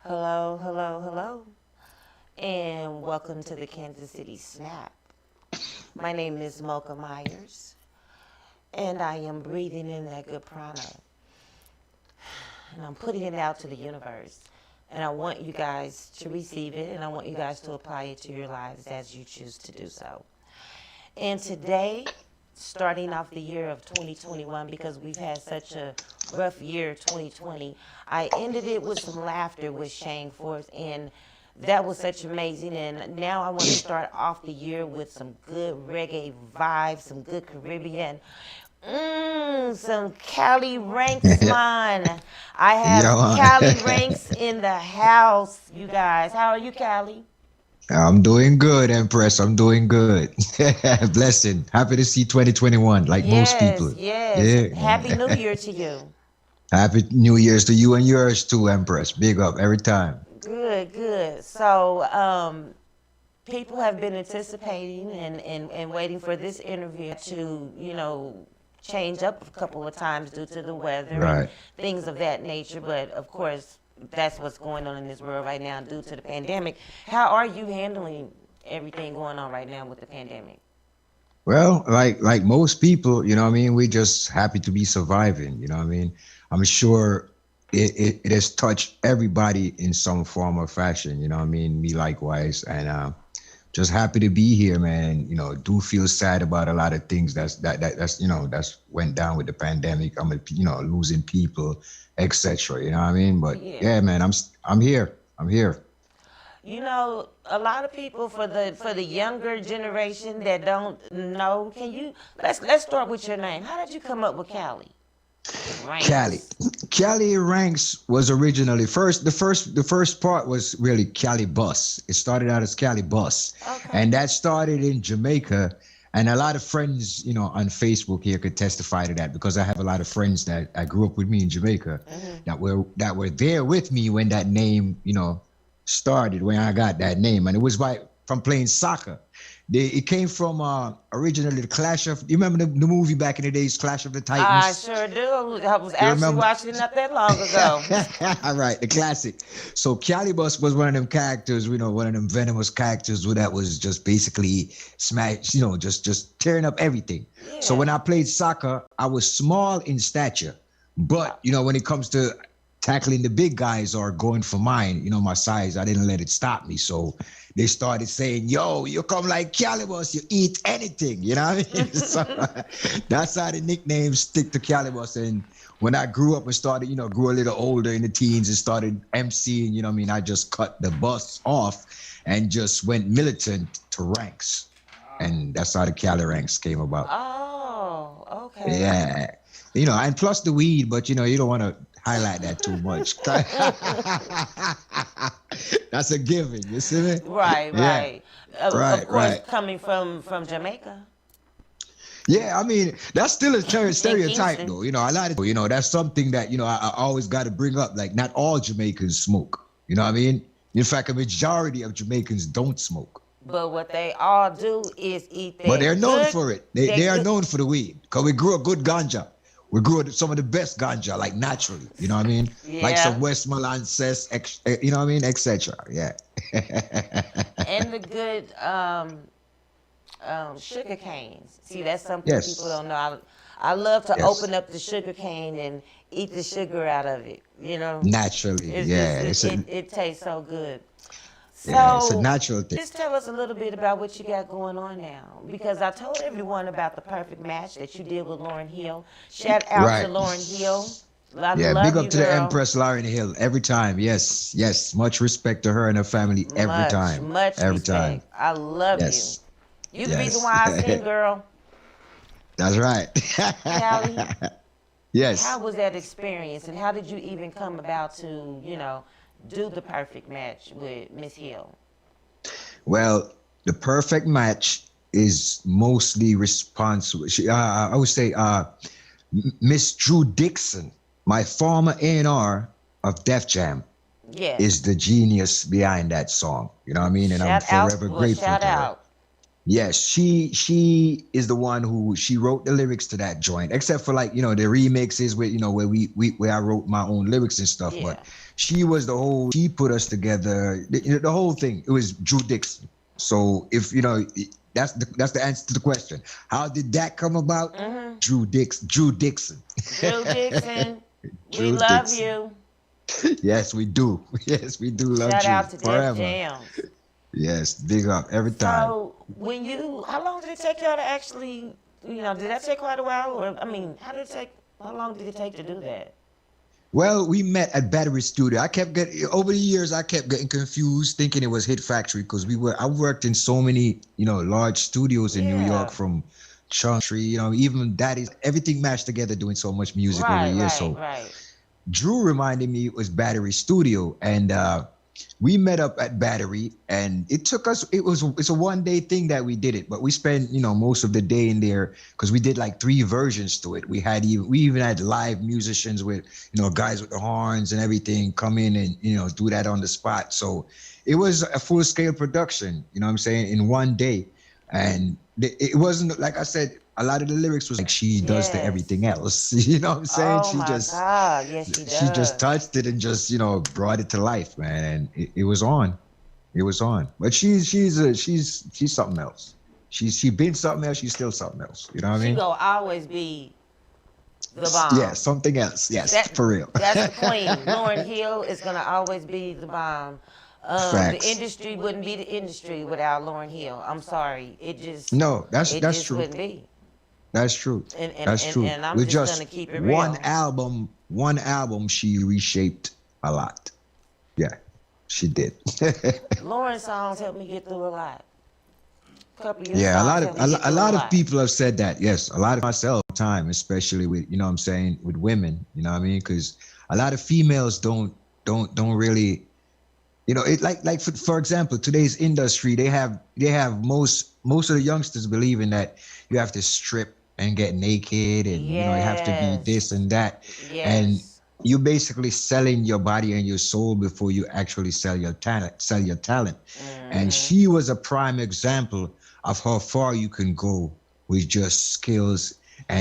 Hello, hello, hello, and welcome to the Kansas City Snap. My name is Mocha Myers, and I am breathing in that good prana, and I'm putting it out to the universe. And I want you guys to receive it, and I want you guys to apply it to your lives as you choose to do so. And today, starting off the year of 2021, because we've had such a rough year 2020, I ended it with some laughter with Shane Forth, and that was such amazing. And now I want to start off the year with some good reggae vibes, some good Caribbean. Some Cali Ranks, man. I have Cali Ranks in the house, you guys. How are you, Cali? I'm doing good, Empress. I'm doing good. Blessing. Happy to see 2021, like most people. Yes. Yeah. Happy New Year to you. Happy New Year's to you and yours too, Empress. Big up every time. Good. So, people have been anticipating and waiting for this interview to, change up a couple of times due to the weather Right. and things of that nature. But of course, that's what's going on in this world right now due to the pandemic. How are you handling everything going on right now with the pandemic? Well, like most people, you know what I mean, we just happy to be surviving, you know what I mean? I'm sure it has touched everybody in some form or fashion, you know what I mean? Me likewise. And just happy to be here, man. You know, do feel sad about a lot of things that's that's went down with the pandemic. Losing people, etc. You know what I mean? But Yeah. yeah, man, I'm here. I'm here. You know, a lot of people for the younger generation that don't know, can you let's start with your name. How did you come up with Cali Cali. Ranks? Cali Ranks was originally the first part was really Cali Bus. It started out as Cali Bus. Okay. And that started in Jamaica. And a lot of friends, on Facebook here could testify to that because I have a lot of friends that I grew up with me in Jamaica that were there with me when that name, started, when I got that name. And it was from playing soccer. It came from originally the Clash of. You remember the movie back in the days, Clash of the I Titans? sure do. I was You actually remember? watching it not that long ago. All right, the classic. So Calibus was one of them characters, one of them venomous characters that was just basically smash, just tearing up everything. So Yeah. when I played soccer, I was small in stature, but when it comes to tackling the big guys or going for mine, my size, I didn't let it stop me. So they started saying, "Yo, you come like Calibus, you eat anything," you know what I mean? So that's how the nicknames stick to Calibus. And when I grew up and started, grew a little older in the teens and started MCing, you know what I mean? I just cut the bus off and just went militant to ranks. And that's how the Cali ranks came about. Oh, okay. Yeah. And plus the weed, but you don't want to highlight that too much. That's a given, you see me? Right, Yeah. right. Of Right, course, right. coming from Jamaica Yeah, I mean, that's still a in stereotype, Kingston. though. A lot of, that's something that, I always got to bring up. Like, not all Jamaicans smoke. You know what I mean? In fact, a majority of Jamaicans don't smoke. But what they all do is eat But they're that known good, for it. They that are good. known for the weed. Because we grew a good ganja. We grew some of the best ganja, like naturally. You know what I mean? Like some Yeah, Westmoreland cess, you know what I mean? Etc. Yeah. and the good sugar canes. See, that's something people Yes. don't know. I love to Yes. open up the sugar cane and eat the sugar out of it. You know, Naturally. it's just Yeah. it tastes so good. It's a So natural thing. just tell us a little bit about what you got going on now, because I told everyone about the perfect match that you did with Lauren Hill. Shout out to Right. Lauren Hill. I Yeah, big love up you, to the girl. Empress Lauren Hill every time. Yes, yes. Much respect to her and her family every Much, time. much Every time. respect. I love you. Yes, You the reason yes. why I sing, girl. That's right. Callie, how Yes. was that experience, and how did you even come about to, do the perfect match with Miss Hill? Well, the perfect match is mostly responsible. I would say, Miss Drew Dixon, my former A&R of Def Jam, Yes. is the genius behind that song. You know what I mean? And I'm Shout out. forever Well, grateful shout to her. out. Yes, she is the one who she wrote the lyrics to that joint, except for like, the remixes with, where I wrote my own lyrics and stuff. Yeah. But she put us together, the whole thing. It was Drew Dixon. So if that's the answer to the question. How did that come about? Mm-hmm. Drew Dixon. Drew Dixon, we Drew love Dixon. you. Yes, we do. Yes, we do love Shout Drew out to Def forever. Jams. Yes, big up every time. So how long did it take y'all to actually, did that take quite a while? Or, how long did it take to do that? Well, we met at Battery Studio. I kept getting over the years. I kept getting confused, thinking it was Hit Factory because I worked in so many, large studios in New York, Yeah. from Chauncey, even Daddy's. Everything mashed together, doing so much music over the Right, years. right, So right. Drew reminded me it was Battery Studio, and we met up at Battery, and it took us. It's a 1 day thing that we did it, but we spent most of the day in there because we did like 3 versions to it. We even had live musicians with guys with the horns and everything come in and do that on the spot. So it was a full scale production. You know what I'm saying, in 1 day, and it wasn't like I said. A lot of the lyrics was like she does to Yes. everything else. You know what I'm saying? Oh my God. Yes, she She just does. touched it and just brought it to life, man. And it was on. It was on. But she's something else. She been something else. She's still something else. You know what I She mean? gonna always be the Yeah, bomb. something else. Yes, That for real. that's the queen. Lauren Hill is gonna always be the bomb. The Facts. industry wouldn't be the industry without Lauren Hill. I'm sorry, No, it that's just true. wouldn't be. That's true. And and That's and, true. and I'm With just gonna just keep it real. one album, she reshaped a lot. Yeah, she did. Lauren's songs helped me get through a lot. A couple of your Yeah, songs helped me get a through a lot of lot. people have said that. Yes, a lot of myself time, especially with you know what I'm saying with women. You know what I mean? Because a lot of females don't really you know it like for example today's industry they have most of the youngsters believing that you have to strip and get naked and you know you have to be this Yes. and that and Yes. you're basically selling your body and your soul before you actually sell your talent. And Hmm. she was a prime example of how far you can go with just skills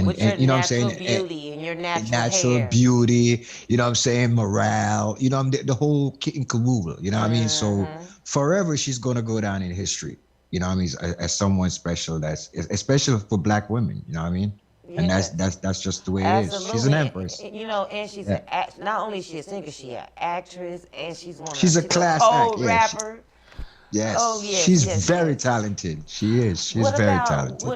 With your and you know what I'm natural saying beauty and your natural natural hair. beauty, you know what I'm saying, morale, you know, the whole kit and caboodle, you know what I mean? So Hmm. forever she's gonna go down in history, you know what I mean, as someone special that's especially for black women, you know what I mean? And Yes. that's just the way it is. She's an Absolutely. empress. You know, and she's Yeah. not only is she a singer, she an actress, and She's a she's a class act. cold Yeah. rapper. Oh Yes. yes, She's yes, very yes. talented. She is. She's very talented.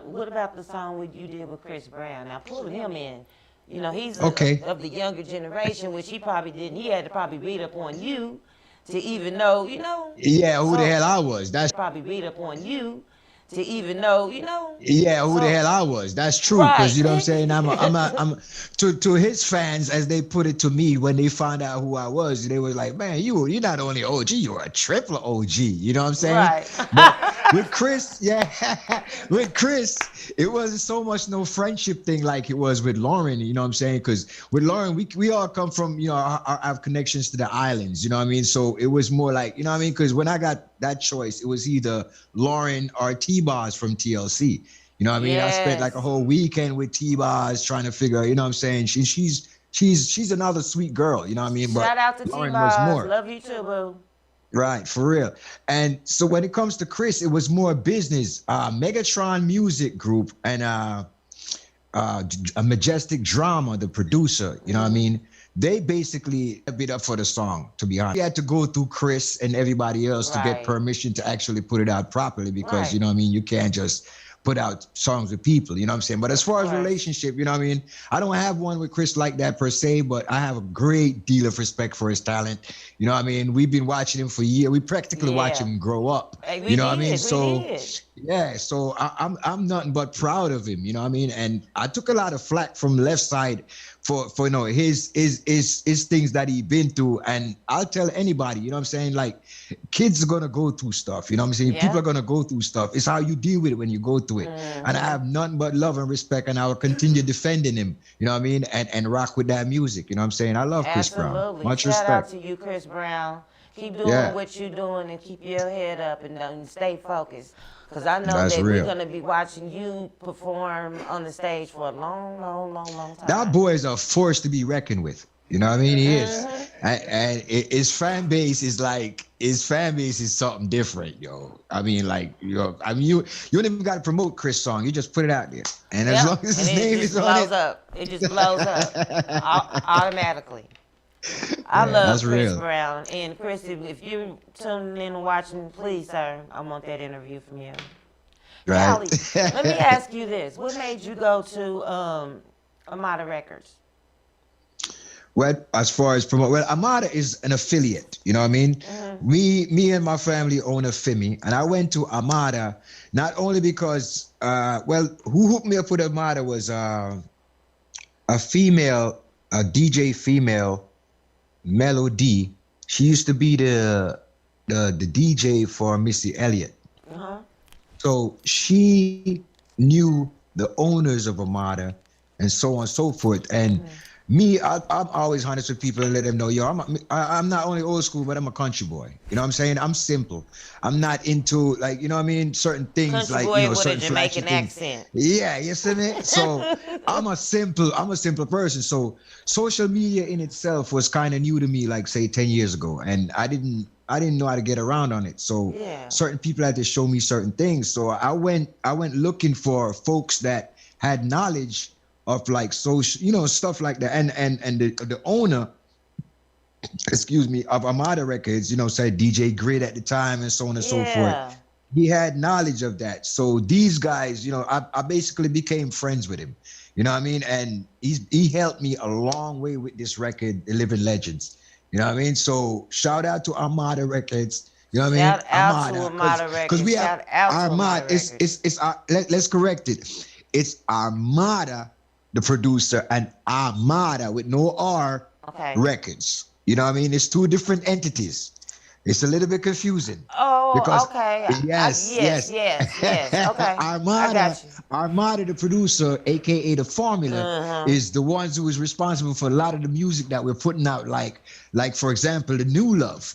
What about the song what you did with Chris Brown? Now pulling him in, you know, he's Okay. of the younger generation, which he probably didn't. He had to probably read up on you to even know, you know. Yeah, who the So hell I was. That's probably read up on you to even know, you know. Yeah, who the So hell I was. That's true. Cause right. you know what I'm saying? I'm to his fans, as they put it to me when they found out who I was, they were like, man, you're not only OG, you're a triple OG. You know what I'm saying? Right. But with Chris, yeah, with Chris, it wasn't so much no friendship thing like it was with Lauren, you know what I'm saying? Because with Lauren, we all come from, you know, have connections to the islands, you know what I mean? So it was more like, you know what I mean? Because when I got that choice, it was either Lauren or T-Boz from TLC. You know what I mean? I spent like a Yes. whole weekend with T-Boz trying to figure out, you know what I'm saying? She's another sweet girl, you know what I mean? Shout But out to T Lauren was Boz. more. Love you too, boo. Right, for real. And so when it comes to Chris, it was more business. Megatron Music Group and a Majestic Drama, the producer, you know what I mean? They basically bid up for the song, to be honest. We had to go through Chris and everybody else to get Right. permission to actually put it out properly because, Right. you know what I mean? You can't just put out songs with people, you know what I'm saying? But as Of far as course. relationship, you know what I mean? I don't have one with Chris like that per se, but I have a great deal of respect for his talent. You know what I mean? We've been watching him for years. We practically watch Yeah. him grow up. Hey, we You know what I mean? did. We So did. yeah, so I'm nothing but proud of him, you know what I mean? And I took a lot of flack from left side for you know his things that he been through. And I'll tell anybody, you know what I'm saying? Like kids are gonna go through stuff, you know what I'm saying? People Yeah. are gonna go through stuff. It's how you deal with it when you go through it. And I Hmm. have nothing but love and respect, and I will continue defending him, you know what I mean? And rock with that music, you know what I'm saying? I love Chris Brown. Absolutely. Much Shout out respect. to you, Chris Brown. Keep doing Yeah, what you're doing and keep your head up and stay focused. Because I know that's that we're real. going to be watching you perform on the stage for a long, long, long, long That time. boy is a force to be reckoned with. You know what I mean? He is. Hmm. And his fan base is like his fan base is something different, yo. I mean, like, yo, I mean, you don't even got to promote Chris' song. You just put it out there, and as long Yep. as And his it name just is on blows it, up. It just blows up automatically. I yeah, love that's Chris real. Brown. And Chris, if you're tuning in and watching, please, sir, I want that interview from you. Right? Callie, let me ask you this. What made you go to Amada Records? Well, as far as promote, well, Amada is an affiliate. You know what I mean? Hmm. Me and my family own a FIMI, and I went to Amada not only because, well, who hooked me up with Amada was a female, a DJ female, Melody. She used to be the DJ for Missy Elliott. Uh-huh. So she knew the owners of Amada and so on and so forth. And me, I'm always honest with people and let them know, yo, I'm not only old school, but I'm a country boy. You know what I'm saying? I'm simple. I'm not into like, you know what I mean? Certain things Country like, you boy know, with a certain flashy Jamaican things. accent. Yeah, you see me? So I'm a simple person. So social media in itself was kind of new to me, like say 10 years ago. And I didn't I didn't know how to get around on it. So Yeah. certain people had to show me certain things. So I went looking for folks that had knowledge of like social, stuff like that. And the owner, excuse me, of Armada Records, said DJ Grid at the time and so on and so forth. Yeah. He had knowledge of that. So these guys, I basically became friends with him. You know what I mean? And he helped me a long way with this record, The Living Legends. You know what I mean? So shout out to Armada Records. You know what I mean? Shout out to Armada Because we Records. have Shout out to Armada. Armada Records. It's let's correct it. It's Armada, the producer, and Armada with no R Okay. Records. You know what I mean? It's two different entities. It's a little bit confusing. Oh, Because okay. yes. Yes. Okay. I Armada, got you. Armada, the producer, aka the Formula, is the ones who is responsible for a lot of the music that we're putting out. Like for example, the New Love.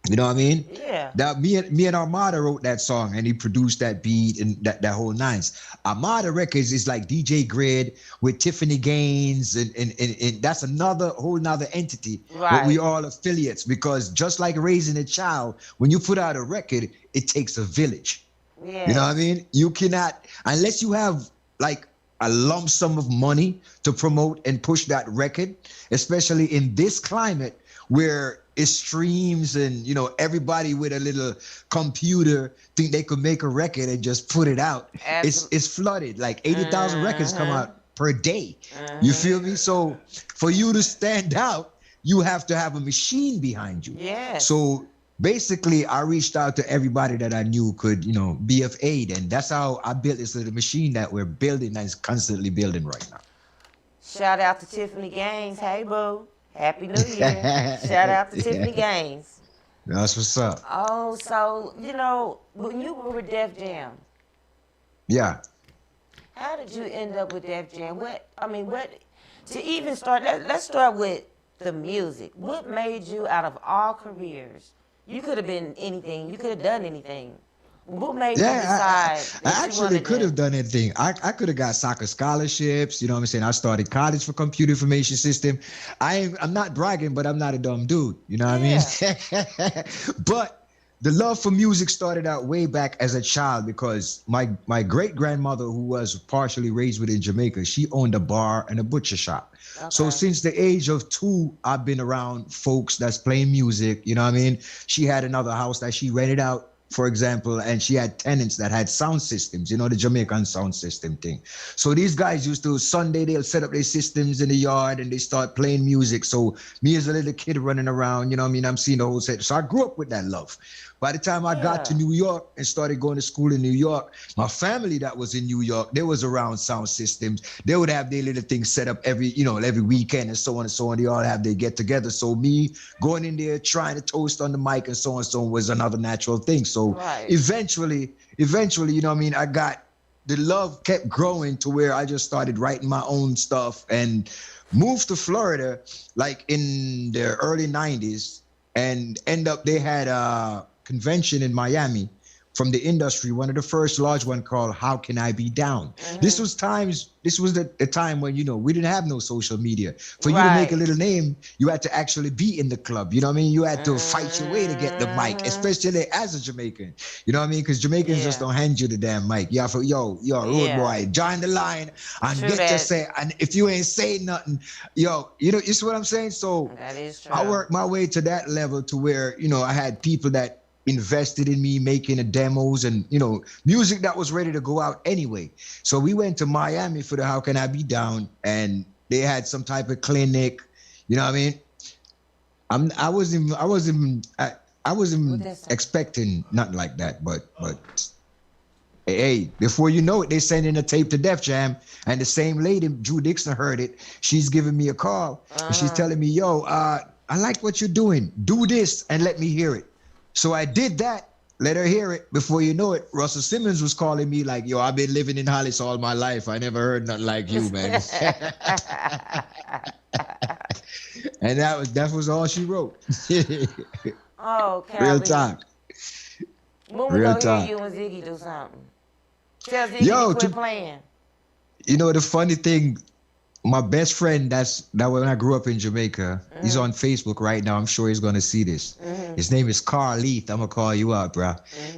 You know what I mean? Yeah. That me and Armada wrote that song, and he produced that beat and that whole nines. Armada Records is like DJ Grid with Tiffany Gaines, and that's another whole nother entity. Right. But we all affiliates, because just like raising a child, when you put out a record, it takes a village. Yeah. You know what I mean? You cannot, unless you have like a lump sum of money to promote and push that record, especially in this climate where it streams and everybody with a little computer think they could make a record and just put it out. It's flooded. Like 80,000 records come out per day. You feel me? So for you to stand out, you have to have a machine behind you. Yeah. So basically, I reached out to everybody that I knew could, be of aid, and that's how I built this little machine that we're building, and is constantly building right now. Shout out to Tiffany Gaines. Hey, boo. Happy New Year. Shout out to Tiffany Gaines. That's what's up. Oh, so, when you were with Def Jam, Yeah. how did you end up with Def Jam? To even start, let's start with the music. What made you, out of all careers, you could have been anything, you could have done anything. What made you decide I actually could have done anything. I could have got soccer scholarships. You know what I'm saying? I started college for computer information system. I'm not bragging, but I'm not a dumb dude. You know what I mean? But the love for music started out way back as a child, because my great grandmother, who was partially raised within Jamaica, she owned a bar and a butcher shop. Okay. So since the age of 2, I've been around folks that's playing music. You know what I mean? She had another house that she rented out, for example, and she had tenants that had sound systems, the Jamaican sound system thing. So these guys used to, Sunday, they'll set up their systems in the yard and they start playing music. So me as a little kid running around, I'm seeing the whole set. So I grew up with that love. By the time I got to New York and started going to school in New York, my family that was in New York, they was around sound systems. They would have their little things set up every weekend and so on and so on. They all have their get together. So me going in there, trying to toast on the mic and so on was another natural thing. So eventually, I got, the love kept growing to where I just started writing my own stuff and moved to Florida like in the early 90s, and they had a convention in Miami from the industry, one of the first large one called How Can I Be Down? This was the time when, we didn't have no social media. For you to make a little name, you had to actually be in the club. You know what I mean? You had to fight your way to get the mic, especially as a Jamaican. You know what I mean? Because Jamaicans just don't hand you the damn mic. You have to, yo, road boy, join the line and get to say, and if you ain't saying nothing, you see what I'm saying? So that is true. I worked my way to that level to where, I had people that invested in me making the demos and music that was ready to go out anyway. So we went to Miami for the How Can I Be Down, and they had some type of clinic. You know what I mean? I wasn't expecting nothing like that, but hey, before you know it, they sent in a tape to Def Jam, and the same lady, Drew Dixon, heard it. She's giving me a call, and she's telling me, yo, I like what you're doing. Do this and let me hear it. So I did that, let her hear it. Before you know it, Russell Simmons was calling me like, yo, I've been living in Hollis all my life. I never heard nothing like you, man. And that was all she wrote. Oh, Callie. Real talk. When we go hear you and Ziggy do something, tell Ziggy to quit playing. The funny thing, my best friend, that when I grew up in Jamaica, he's on Facebook right now. I'm sure he's gonna see this. His name is Carl Leith. I'm gonna call you up, bro.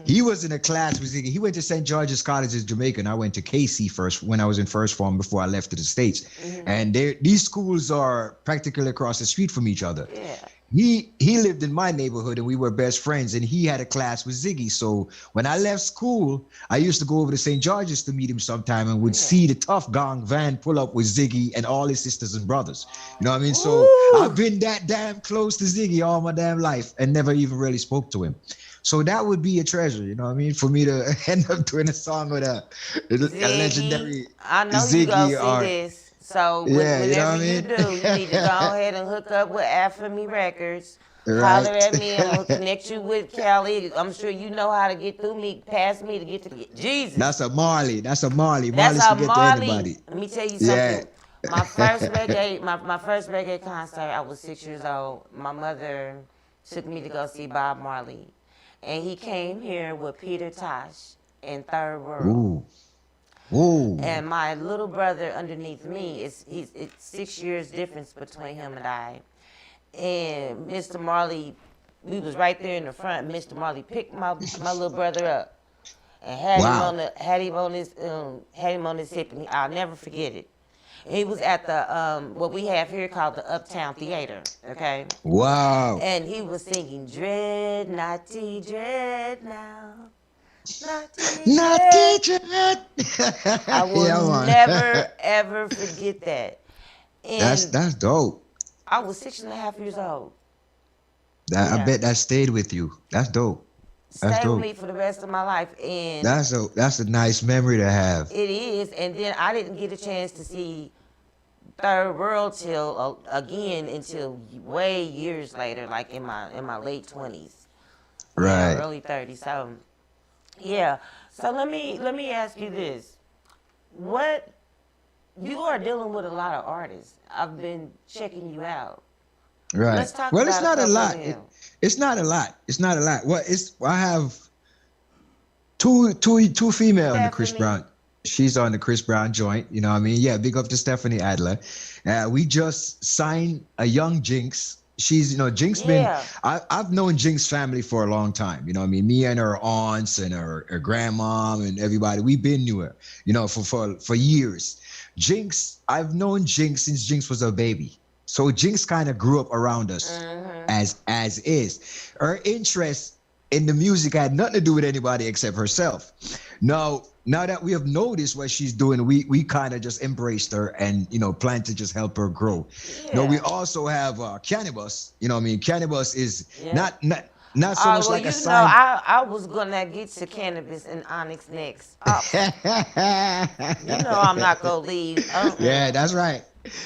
He was in a class with Ziggy. He went to St. George's College in Jamaica, and I went to KC first when I was in first form before I left to the States. And these schools are practically across the street from each other. Yeah. He lived in my neighborhood and we were best friends, and he had a class with Ziggy. So when I left school, I used to go over to St. George's to meet him sometime and would see the Tough Gong van pull up with Ziggy and all his sisters and brothers. You know what I mean? So I've been that damn close to Ziggy all my damn life and never even really spoke to him. So that would be a treasure, you know what I mean? For me to end up doing a song with a legendary I know Ziggy you gonna see or this. So yeah, whenever you know what I mean? you do, you need to go ahead and hook up with After Me Records. Right. Holler at me, I'm gonna connect you with Kelly. I'm sure you know how to get through me, past me to get to Jesus. That's a Marley. That's Marley's how to get Marley. to anybody. Let me tell you something. Yeah. My first reggae, my first reggae concert, I was 6 years old. My mother took me to go see Bob Marley, and he came here with Peter Tosh and Third World. Ooh. And my little brother underneath me, it's 6 years difference between him and I. And Mr. Marley, we was right there in the front. Mr. Marley picked my little brother up and had him on his hip, and I'll never forget it. He was at the what we have here called the Uptown Theater, okay? Wow. And he was singing Dread, Naughty Dread now. Not teacher. I will never ever forget that. And That's dope. I was 6.5 years old. I bet that stayed with you. That's dope. That's Stayed with dope. me for the rest of my life, and That's a nice memory to have. it is. And then I didn't get a chance to see Third World till again until way years later, like in my late 20s, Right. early 30s. So yeah. So let me ask you this: what you are dealing with a lot of artists. I've been checking you out. Right. Let's talk Well, about it's not a couple lot. of them. It's not a lot. It's not a lot. Well, I have two female in the Chris Stephanie. Brown. She's on the Chris Brown joint. You know what I mean? Yeah, big up to Stephanie Adler. We just signed a young Jinx. She's, Jinx Yeah. I've known Jinx family for a long time. You know what I mean? Me and her aunts and her grandmom and everybody, we've been knew her, for years. Jinx, I've known Jinx since Jinx was a baby. So Jinx kind of grew up around us as is. Her interest in the music had nothing to do with anybody except herself. Now that we have noticed what she's doing, we kind of just embraced her and, plan to just help her grow. Yeah. We also have Cannabis. You know what I mean? Cannabis is not so much Well, like a you sign. know, I was gonna get to Cannabis and Onyx next. You know, I'm not gonna leave. Yeah, that's right.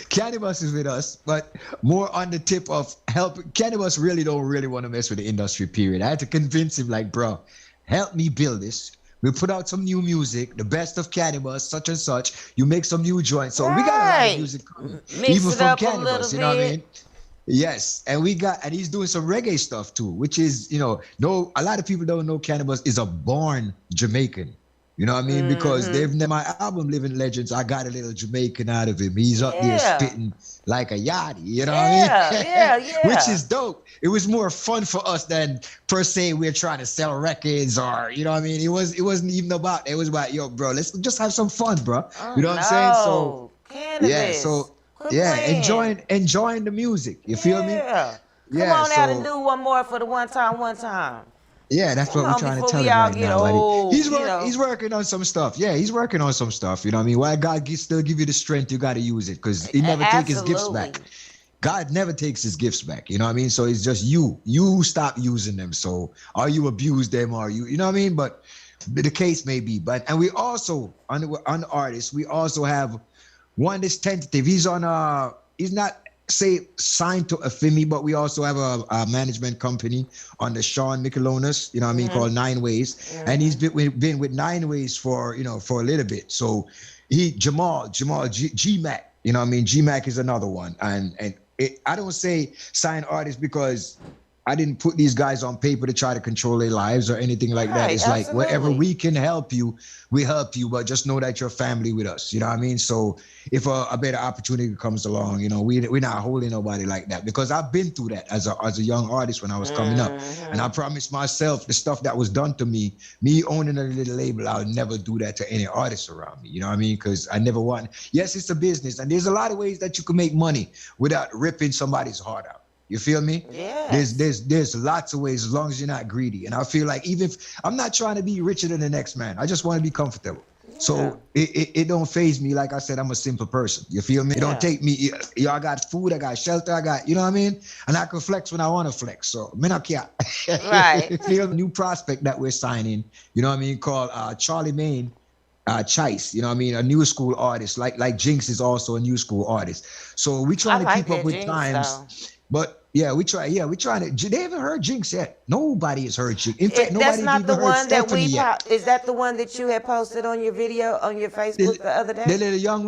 Cannabis is with us, but more on the tip of help. Cannabis really don't want to mess with the industry, period. I had to convince him, like, bro, help me build this. We put out some new music, the best of Cannabis, such and such. You make some new joints. So we got a lot Right. of music coming, Mix even it from up a Cannabis, little you know what I bit. mean? Yes, and he's doing some reggae stuff too, which is, no, a lot of people don't know Cannabis is a born Jamaican. You know what I mean? Because they've never, my album Living Legends, I got a little Jamaican out of him. He's up there Yeah. spitting like a yachty, you know Yeah, what I mean? yeah. Which is dope. It was more fun for us than per se we're trying to sell records or, you know what I mean? It wasn't even about, it was about, yo, bro, let's just have some fun, bro. You know what I'm saying? So, Cannabis. yeah, so, Quit yeah, playing. enjoying the music. You feel me? Yeah. Come Yeah, on out and so- do one more for the one time. Yeah, that's Come what we're on, trying to before tell we him all right get now, buddy. old, He's working on some stuff. Yeah, he's working on some stuff. You know what I mean? Why God still give you the strength, you got to use it because he never take his gifts back. Absolutely. God never takes his gifts back. You know what I mean? So it's just you stop using them. So or you abuse them or you know what I mean? But the case may be. And we also on the artist, we also have one that's tentative. He's not say signed to Afimi, but we also have a management company under Sean Michelonis, you know what I mean, called Nine Ways. And he's been with Nine Ways for a little bit. So Jamal G-Mac, you know what I mean? G-Mac is another one. And I don't say sign artist because I didn't put these guys on paper to try to control their lives or anything like that. Right, It's like wherever absolutely. we can help you, we help you. But just know that you're family with us. You know what I mean? So if a better opportunity comes along, you know, we're not holding nobody like that, because I've been through that as a young artist when I was coming up, and I promised myself the stuff that was done to me owning a little label, I would never do that to any artist around me. You know what I mean? Because I never want. Yes, it's a business, and there's a lot of ways that you can make money without ripping somebody's heart out. You feel me? Yes. There's lots of ways, as long as you're not greedy. And I feel like even if I'm not trying to be richer than the next man, I just want to be comfortable. So it don't phase me. Like I said, I'm a simple person. You feel me? It don't take me. I got food, I got shelter, I got, you know what I mean? And I can flex when I want to flex. So me not care. Right. Feel new prospect that we're signing, you know what I mean, called Charlie Maine. Chice, you know what I mean, a new school artist, like Jinx is also a new school artist. So we trying to keep up with times. But yeah, we trying to. They haven't heard Jinx yet. Nobody has heard Jinx. In fact, That's nobody's not the even heard one that Stephanie we. yet. Is that the one that you had posted on your video on your Facebook the other day? The little young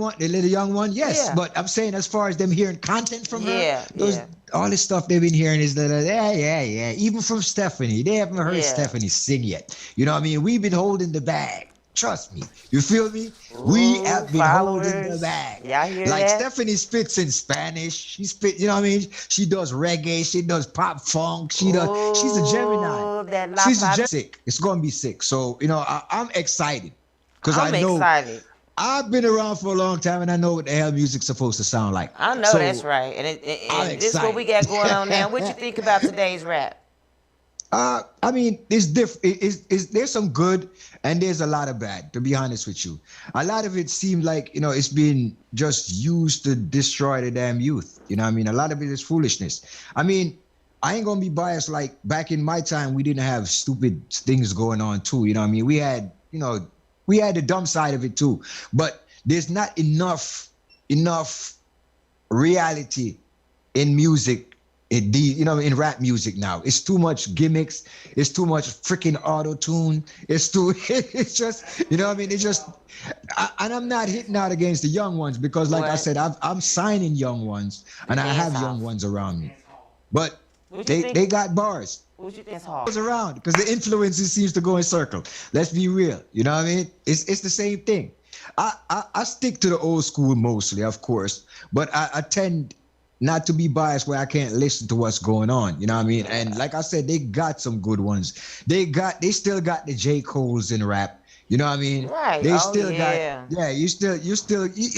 one, yes. Yeah. But I'm saying, as far as them hearing content from her, Yeah. all this stuff they've been hearing is that, yeah. Even from Stephanie, they haven't heard Stephanie sing yet. You know what I mean? We've been holding the bag. Trust me. You feel me? We have been holding the bag. Y'all hear like that? Stephanie spits in Spanish. She spit, you know what I mean? She does reggae. She does pop funk. She's a Gemini. She's sick. It's going to be sick. So, you know, I'm excited. Because I know. Excited. I've been around for a long time, and I know what the hell music's supposed to sound like. I know that's right. And this is what we got going on now. What you think about today's rap? I mean, it's different. There's some good and there's a lot of bad, to be honest with you. A lot of it seemed like, you know, it's been just used to destroy the damn youth. You know what I mean? A lot of it is foolishness. I mean, I ain't gonna be biased. Like back in my time, we didn't have stupid things going on too. You know what I mean? We had the dumb side of it too. But there's not enough reality in music. In rap music now, it's too much gimmicks. It's too much freaking auto tune. It's just, you know what I mean? It's just, and I'm not hitting out against the young ones because, like I said, I'm signing young ones and I have young ones around me, but they got bars. What you think is hard? Around because the influences seems to go in circle. Let's be real. You know what I mean? It's the same thing. I stick to the old school mostly, of course, but I tend not to be biased where I can't listen to what's going on. You know what I mean? And like I said, they got some good ones. They still got the J. Cole's in rap. You know what I mean? Right. They still got, you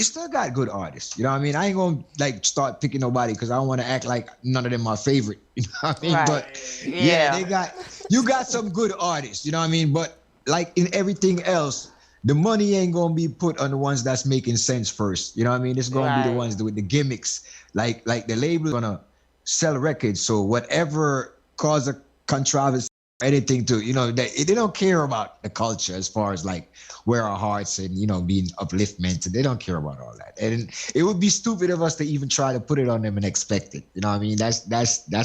still got good artists. You know what I mean? I ain't gonna like start picking nobody because I don't want to act like none of them are favorite. You know what I mean? Right. But you got some good artists. You know what I mean? But like in everything else, the money ain't gonna be put on the ones that's making sense first. You know what I mean? It's gonna be the ones with the gimmicks. Like the label gonna sell records. So whatever cause a controversy, anything to, you know, they don't care about the culture as far as like where our hearts and, you know, being upliftment. They don't care about all that. And it would be stupid of us to even try to put it on them and expect it. You know what I mean? That's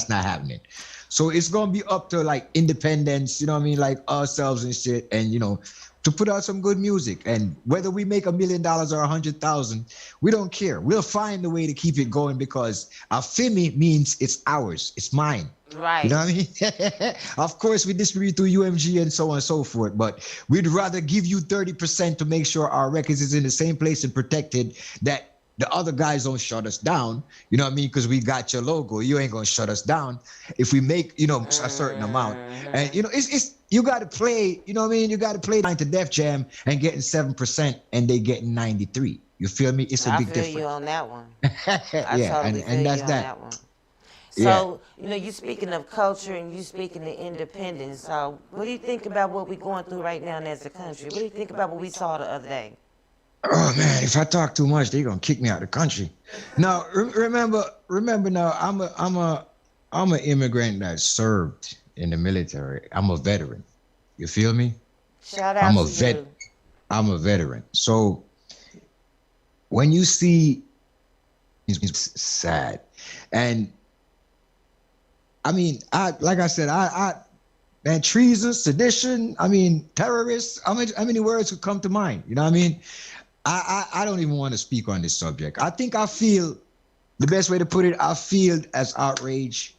not happening. So it's gonna be up to like independence, you know what I mean, like ourselves and shit, and you know, to put out some good music. And whether we make $1 million or 100,000, we don't care. We'll find a way to keep it going because Afimi means it's ours, it's mine. Right. You know what I mean? Of course, we distribute through UMG and so on and so forth, but we'd rather give you 30% to make sure our records is in the same place and protected, that the other guys don't shut us down. You know what I mean? Because we got your logo. You ain't gonna shut us down if we make, you know, a certain amount. And you know, it's you got to play. You know what I mean? You got to play to Def Jam and getting 7%, and they getting 93. You feel me? It's a big difference. I feel you on that one. Yeah, and that's that. One. So, you know, you speaking of culture and you speaking of independence. So, what do you think about what we're going through right now as a country? What do you think about what we saw the other day? Oh man, if I talk too much, they're gonna kick me out of the country. Now, remember now, I'm an immigrant that served in the military. I'm a veteran. You feel me? Shout out to you. I'm a veteran. So when you see, it's sad. And I mean, like I said, man, treason, sedition, I mean, terrorists, how many words would come to mind? You know what I mean? I don't even want to speak on this subject. I think I feel, the best way to put it, I feel as outrage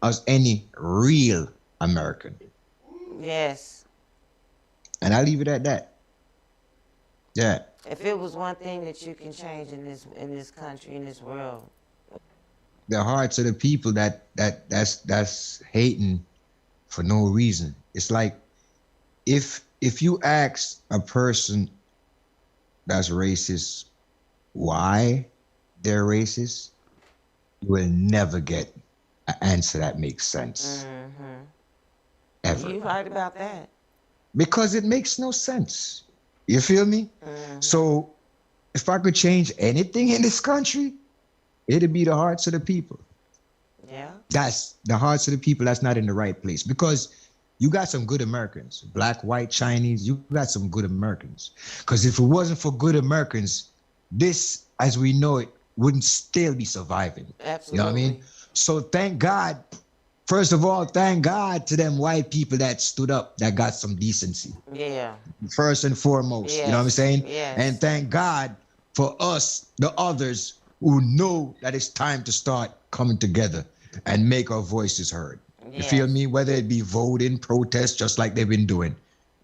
as any real American. Yes. And I leave it at that. Yeah. If it was one thing that you can change in this country, in this world. The hearts of the people that's hating for no reason. It's like if you ask a person that's racist why they're racist, you will never get an answer that makes sense. Ever. You right about that. Because it makes no sense. You feel me? So if I could change anything in this country, it'd be the hearts of the people. Yeah. That's the hearts of the people that's not in the right place. Because you got some good Americans, black, white, Chinese, you got some good Americans. Because if it wasn't for good Americans, this, as we know it, wouldn't still be surviving. Absolutely. You know what I mean? So thank God, first of all, thank God to them white people that stood up, that got some decency. Yeah. First and foremost, Yes. you know what I'm saying? Yes. And thank God for us, the others, who know that it's time to start coming together and make our voices heard. You feel me? Whether it be voting, protest, just like they've been doing. You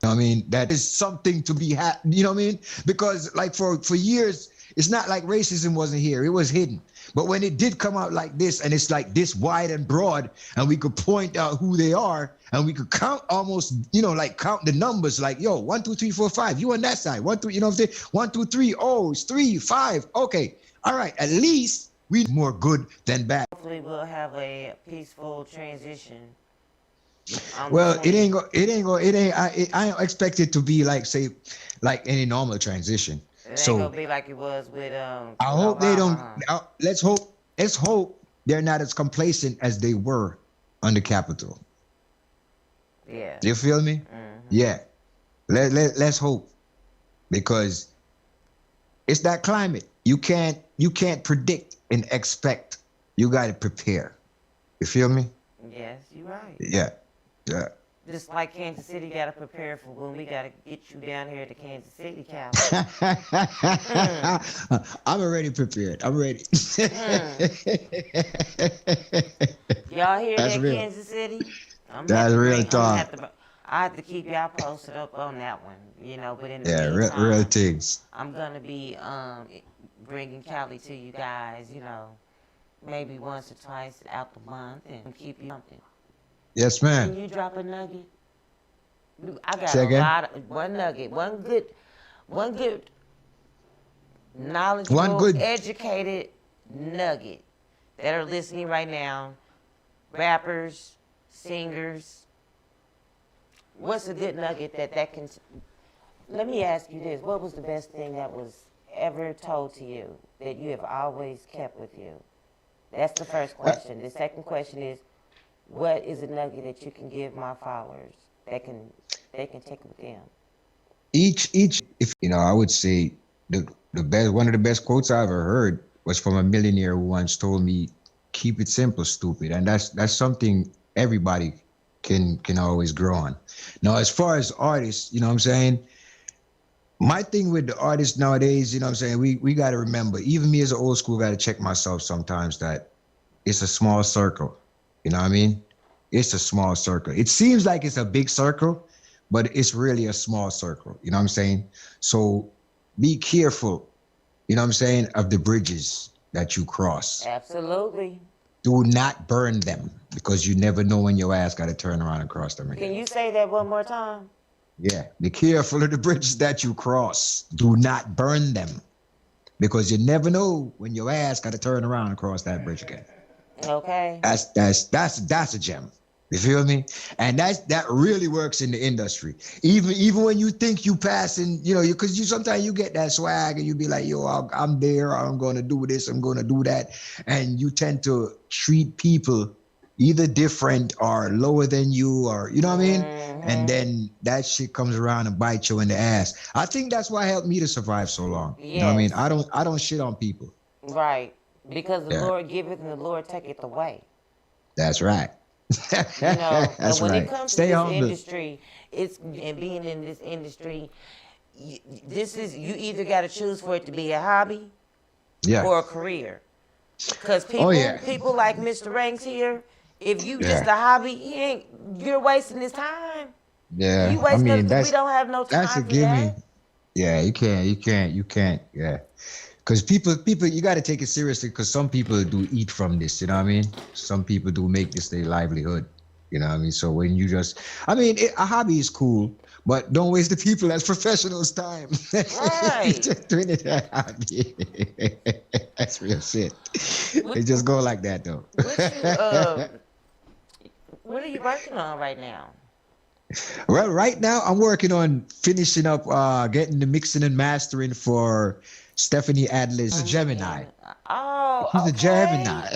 know what I mean? That is something to be you know what I mean? Because like for years, it's not like racism wasn't here. It was hidden. But when it did come out like this, and it's like this wide and broad, and we could point out who they are, and we could count almost, you know, like count the numbers, like, yo, 1, 2, 3, 4, 5. You on that side. 1, 2, you know what I'm saying? 1, 2, 3. Oh, it's 3, 5. Okay. All right. At least we more good than bad. Hopefully we'll have a peaceful transition. Well, I don't expect it to be like, say, like any normal transition. It ain't So gonna be like it was with I hope they don't. Huh? Let's hope they're not as complacent as they were on the Capitol. Yeah. You feel me? Yeah. Let's hope, because it's that climate. You can't predict and expect. You got to prepare. You feel me? Yes, you're right. Yeah. Yeah. Just like Kansas City got to prepare for when we got to get you down here to Kansas City, Cal. I'm already prepared. I'm ready. Y'all hear That's that, real. Kansas City? That's real talk. I have to keep y'all posted up on that one, you know. But in the Yeah, meantime, real things. I'm gonna be bringing Cali to you guys, you know, maybe once or twice out the month, and keep you something. Yes, Can man. you drop a nugget? I got Say a again? lot of one nugget, one good, knowledgeable, educated nugget that are listening right now. Rappers, singers. What's a good nugget that can? Let me ask you this: what was the best thing that was ever told to you that you have always kept with you? That's the first question. The second question is, what is a nugget that you can give my followers that they can take with them? Each, if you know, I would say the best, one of the best quotes I ever heard was from a millionaire who once told me, "Keep it simple, stupid," and that's something everybody can always grow on. Now, as far as artists, you know what I'm saying? My thing with the artists nowadays, you know what I'm saying, we got to remember, even me as an old school, got to check myself sometimes, that it's a small circle. You know what I mean? It's a small circle. It seems like it's a big circle, but it's really a small circle. You know what I'm saying? So be careful, you know what I'm saying, of the bridges that you cross. Absolutely. Do not burn them, because you never know when your ass got to turn around and cross them again. Can you say that one more time? Yeah. Be careful of the bridges that you cross. Do not burn them, because you never know when your ass got to turn around and cross that bridge again. Okay. That's a gem. You feel me? And that really works in the industry. Even when you think you passing, you know, because you sometimes you get that swag and you be like, yo, I'm there, I'm gonna do this, I'm gonna do that, and you tend to treat people either different or lower than you, or you know what I mean? And then that shit comes around and bites you in the ass. I think that's why it helped me to survive so long. Yes. You know what I mean? I don't shit on people. Right. Because the Yeah. Lord giveth and the Lord taketh away. That's right. You know, That's and when right. it comes Stay to this humble. industry, and being in this industry, you either got to choose for it to be a hobby Yeah. or a career. Because people like Mr. Ranks here, If you just Yeah. a hobby, you're wasting his time. Yeah. You I wasting mean, it. We don't have no that's a time for gimme. that. Yeah, you can't. Yeah. Because people, you got to take it seriously. Because some people do eat from this. You know what I mean? Some people do make this their livelihood. You know what I mean? So when you just, I mean, a hobby is cool, but don't waste the people as professionals' time. You Right. just doing it as a hobby. That's real shit. What It just go like that though. what you what are you working on right now? Well, right now I'm working on finishing up, getting the mixing and mastering for Stephanie Adler's Gemini. He's Oh, a okay. Gemini.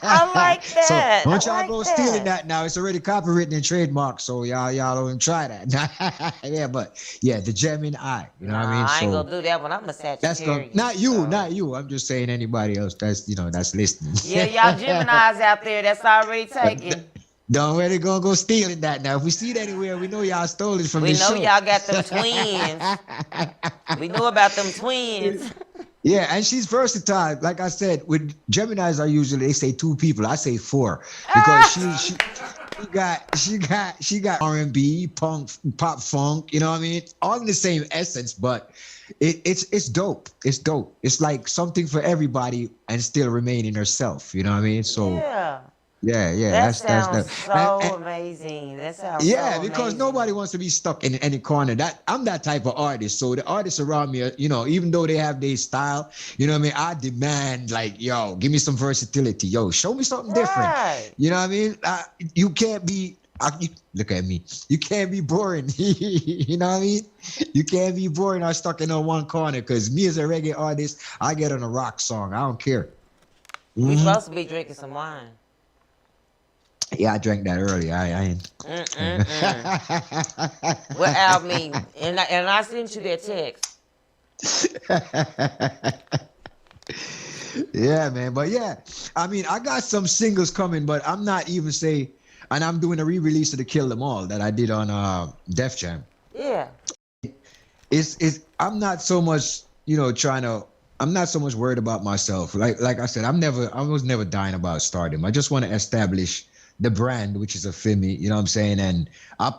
I like So that. I don't y'all like go stealing that. that now. It's already copywritten and trademarked. So y'all don't try that. Yeah, but yeah, the Gemini. You know what I mean? Nah, I ain't So gonna do that one. I'm a that's gonna Sagittarius, not you, so not you. I'm just saying anybody else that's listening. yeah, y'all Gemini's out there. That's already taken. Don't really go stealing that now. If we see it anywhere, we know y'all stole it from We the know show. y'all got them twins. We knew about them twins. Yeah, and she's versatile. Like I said, with Geminis are usually they say two people. I say four because she got R&B, punk, pop funk. You know what I mean? All in the same essence, but it's dope. It's dope. It's like something for everybody and still remaining herself. You know what I mean? So Yeah. yeah. That That's sounds the so amazing. That sounds so yeah, because amazing. nobody wants to be stuck in any corner. That I'm that type of artist. So the artists around me, even though they have their style, you know what I mean? I demand like, yo, give me some versatility. Yo, show me something different. Right. You know what I mean? You can't be look at me. You can't be boring. You know what I mean? You can't be boring or stuck in one corner because me as a reggae artist, I get on a rock song. I don't care. We Mhm. supposed to be drinking some wine. Yeah, I drank that earlier. I ain't. What Al mean? And I sent you that text. Yeah, man. But yeah, I mean, I got some singles coming, but I'm not even say, and I'm doing a re-release of the Kill Them All that I did on Def Jam. Yeah. It's I'm not so much, I'm not so much worried about myself. Like I said, I was never dying about stardom. I just want to establish the brand, which is a Femi, you know what I'm saying? And I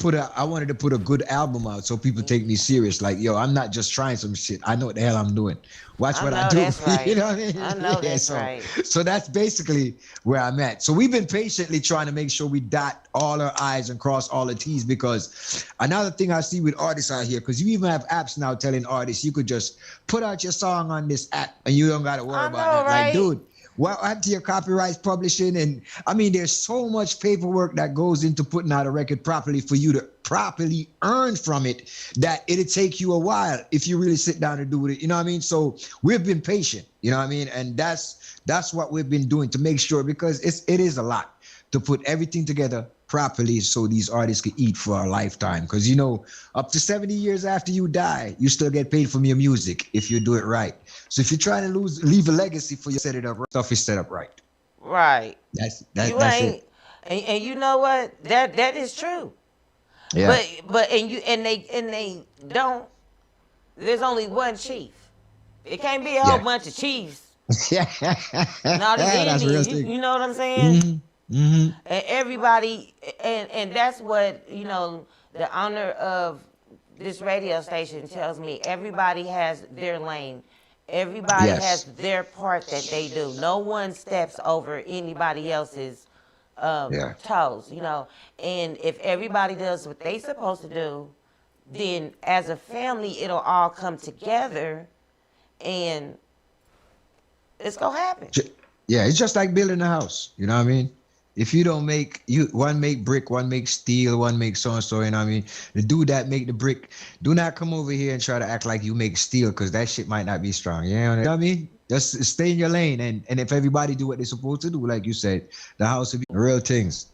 wanted to put a good album out so people take me serious. Like, yo, I'm not just trying some shit. I know what the hell I'm doing. Watch I what I know do. that's You right. know what I mean? I know Yeah, that's right. so that's basically where I'm at. So we've been patiently trying to make sure we dot all our I's and cross all the T's, because another thing I see with artists out here, because you even have apps now telling artists you could just put out your song on this app and you don't got to worry I about know, that. Like, right? dude, what happened to your copyrights publishing? And I mean, there's so much paperwork that goes into putting out a record properly for you to properly earn from it that it'll take you a while if you really sit down and do it. You know what I mean? So we've been patient, you know what I mean? And that's what we've been doing to make sure, because it is a lot to put everything together properly so these artists can eat for a lifetime. Because up to 70 years after you die, you still get paid from your music if you do it right. So if you're trying to leave a legacy for you, set it up right, stuff is set up right. Right. You That's it. ain't and you know what? That is true. Yeah. But and they don't, there's only one chief. It can't be a whole Yeah. bunch of chiefs. Yeah. No, there's That's real Indians. You, thing. you know what I'm saying? Mm-hmm. Mm-hmm. And everybody, and that's what the owner of this radio station tells me. Everybody has their lane. Everybody has Yes. their part that they do. No one steps over anybody else's Yeah. toes. And if everybody does what they supposed to do, then as a family it'll all come together and it's gonna happen. Yeah, it's just like building a house. You know what I mean? If you don't one make brick, one make steel, one make so and so, you know what I mean? The dude that make the brick, do not come over here and try to act like you make steel, because that shit might not be strong. You know what I mean? Just stay in your lane, and if everybody do what they're supposed to do, like you said, the house will be real things.